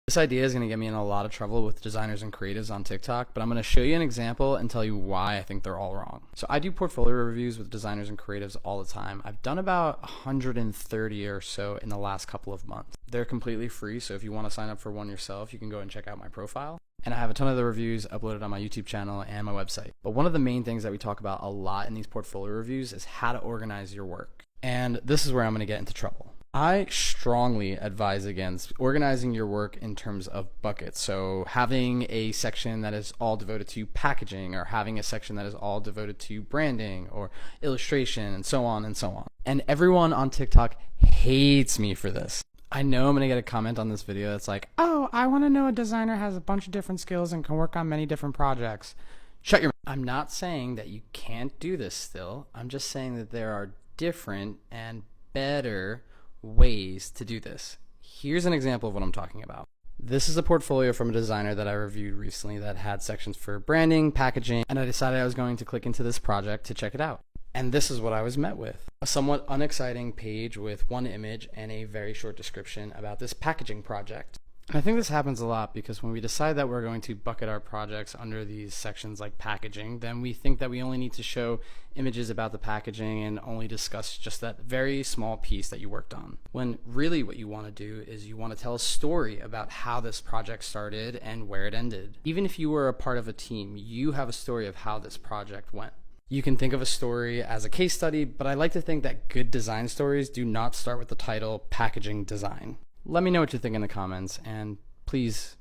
This idea is going to get me in a lot of trouble with designers and creatives on TikTok, but I'm going to show you an example and tell you why I think they're all wrong. So I do portfolio reviews with designers and creatives all the time. I've done about 130 or so in the last couple of months. They're completely free, so if you want to sign up for one yourself, you can go and check out my profile. And I have a ton of the reviews uploaded on my YouTube channel and my website. But one of the main things that we talk about a lot in these portfolio reviews is how to organize your work. And this is where I'm going to get into trouble. I strongly advise against organizing your work in terms of buckets. So having a section that is all devoted to packaging, or having a section that is all devoted to branding or illustration, and so on and so on. And everyone on TikTok hates me for this. I know I'm going to get a comment on this video that's like, oh, I want to know a designer has a bunch of different skills and can work on many different projects. Shut your mouth. I'm not saying that you can't do this still. I'm just saying that there are different and better ways to do this. Here's an example of what I'm talking about. This is a portfolio from a designer that I reviewed recently that had sections for branding, packaging, and I decided I was going to click into this project to check it out. And this is what I was met with. A somewhat unexciting page with one image and a very short description about this packaging project. And I think this happens a lot because when we decide that we're going to bucket our projects under these sections like packaging, then we think that we only need to show images about the packaging and only discuss just that very small piece that you worked on. When really what you want to do is you want to tell a story about how this project started and where it ended. Even if you were a part of a team, you have a story of how this project went. You can think of a story as a case study, but I like to think that good design stories do not start with the title packaging design. Let me know what you think in the comments, and please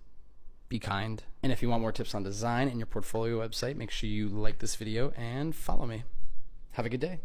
be kind. And if you want more tips on design and your portfolio website, make sure you like this video and follow me. Have a good day.